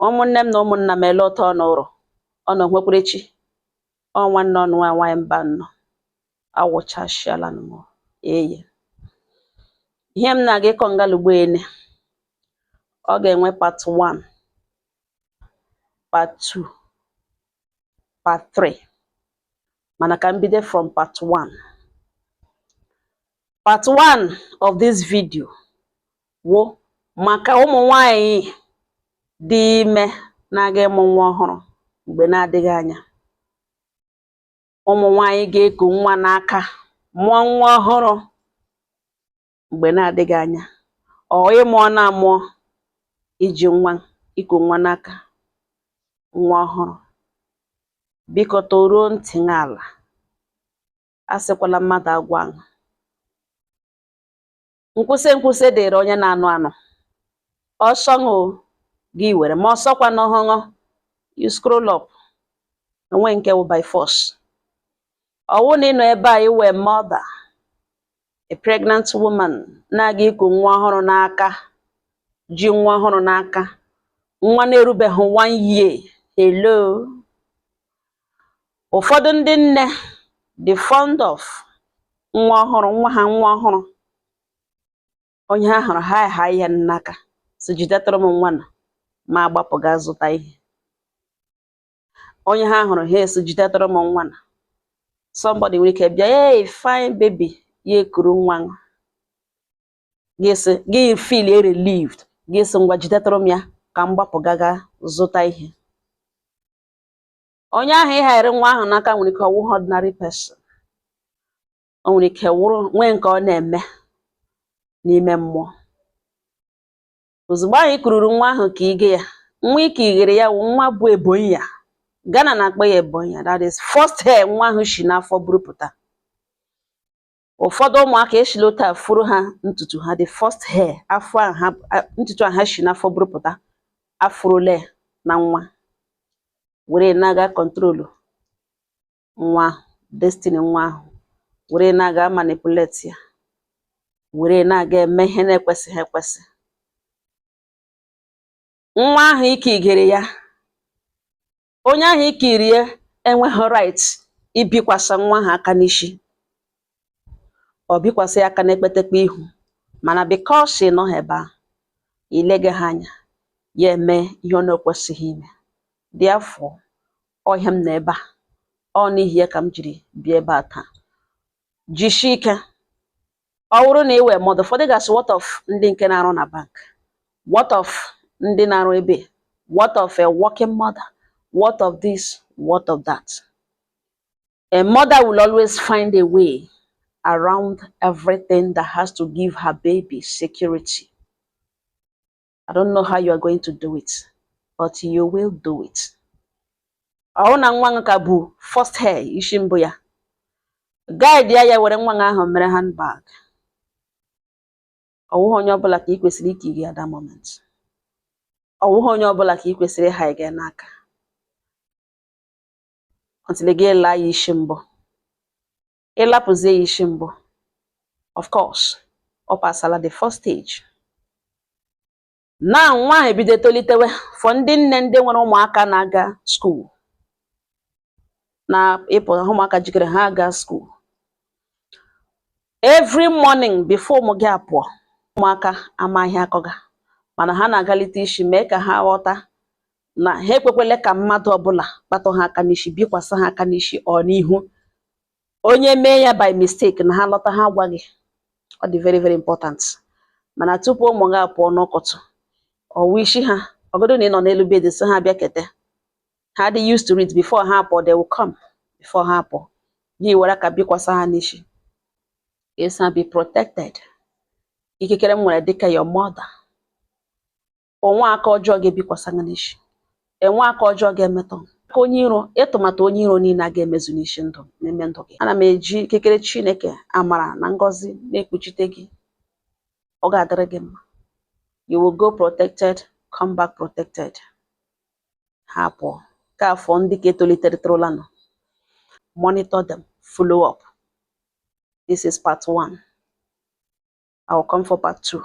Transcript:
ụmụnne m na ụmụnna m ele ụtọ n'ụrụ ọnụ nwekwerechi nwanne ọnụ nwaanyị mba nnọ awụchashiala m eye ihe m na-aga ịkọ ngalugbo ene ọ ga-enwe part 1 part 2 part 3 mana ka m bido from part 1. Part 1 of this video wo maka ụmụ nwanyị dị ime na-aga ịmụ nwa ọhụrụ mgbe na-adịghị anya. Ụmụ nwanyị ga-eku nwa n'aka mụọ nwa ọhụrụ mgbe na-adịghị anya. Ọ ịmụ ọ na-amụọ iji iku nwa n'aka nwa ọhụrụ. Biko toruo ntị n'ala. Asịkwala mmadụ agwa ahụ. Nkwụsị dịrị onye na-anụ anụ. Ọsọ gị were ma ọsọkwa n'ọhụrụ you scroll up. Enwe nke wụ by force. Ọwụ na ịnọ ebe a iwe mother, a pregnant woman na-aga iku nwa ọhụrụ n'aka, ji nwa ọhụrụ n'aka, nwa na-erubeghị 1 year. Hello. Ụfọdụ ndị nne dị fond of nwa ọhụrụ, nwa ọhụrụ. Onye ha hụrụ ha ihe n'aka so jidetara m nwa na ma agbapụ ga zụta ihe. Onye ha hụrụ ha so jidetara m nwa na somebody nwere ike bịa, hey fine baby, ya ekuru nwa gị feel relieved, gị so ngwa jidetara m ya ka m gbapụ gaga zụta ihe. Onye ahụ ịghara nwa ahụ n'aka nwere ike ọwụ ordinary person. O nwere ike wụrụ nwee nke ọ na-eme n'ime mmụọ. Ozugbo anyị kururu nwa ahụ ka ige ya, nwa ike ighere ya wụ nwa bụ ebonyi ya. Ghana na-akpọ ya ebonyi ya, that is first hair nwa ahụ shi n'afọ burupụta. Ụfọdụ ụmụaka eshilota furu ha ntutu ha, the first hair afọ ha ntutu ha shi n'afọ burupụta afurole na nwa were na-aga control nwa destiny nwa ahụ, were na-aga manipulate ya, were na-aga eme ihe na-ekwesịghị ekwesị. Nwa ahụ ike igere ya, onye ahụ ike iri ya enweghị right ibikwasa nwa ahụ aka n'isi. Ọ bikwasị ya aka n'ekpetekpe ihu, mana because ị nọghị ebe ahụ, ilege ha anya, ya eme ihe ọ na-ekwesịghị ime. Therefore, ọhịa m na ebe a, ọ n'ihi ya ka m jiri bịa ebe a taa. Jishi ike. Ọ bụrụ na iwe mmadụ, ụfọdụ gasị what of ndị nke na-arụ na bank, what of ndị na-arụ ebe, what of a working mother, what of this, what of that. A mother will always find a way around everything that has to give her baby security. I don't know how you are going to do it, but you will do it. Ọ na nwa ka bụ first hair isi mbụ ya, guide ya were nwa ahụ mere handbag. Ọwụghị onye ọbụla ka ị kwesịrị ike igi at that moment. Ọwụghị onye ọbụla ka ị kwesịrị ịha gị n'aka until gị laa ya isi mbụ. Ịlapụzie ya isi mbụ, of course, ọ pasala the first stage. Na nwa ahụ ebido tolitewe for ndị nne ndị nwere ụmụaka na-aga school, na ịpụ ụmụaka jikere ha aga school. Every morning before ụmụ gị apụọ, ụmụaka amaghị akọga, mana ha na-agalite isi mee ka ha ghọta na ha ekwekwele ka mmadụ ọbụla kpatụ ha aka n'isi, bikwasa ha aka n'isi ọ n'ihu. Onye mee ya by mistake na ha lọta ha gwa gị. Ọ dị very very important. Mana tupu ụmụ gị apụọ n'ụkọtụ, ọwụ isi ha, ọgọdụ na ị nọ n'elu bed so ha bịa kete. Ha dị used to it before ha apụọ, they will come before ha apụọ. Gị were aka bikwasa ha n'isi. Yes, and be protected. Ikikere m nwere dịka your mother. Onwe aka ọjọọ ga-ebikwasa gị n'isi. Enwe aka ọjọọ ga-emetọ. Ka onye iro, ịtụmatụ onye iro niile a ga-emezu n'isi ndụ n'ime ndụ gị. Ana m eji ikikere Chineke amara na ngọzi na-ekpuchite gị. Ọ ga-adịrị gị mma. You will go protected, come back protected. Ha apụọ. Ka afọ ndị ka etolitere nọ. Monitor them, follow up. This is part 1. I will come for part 2.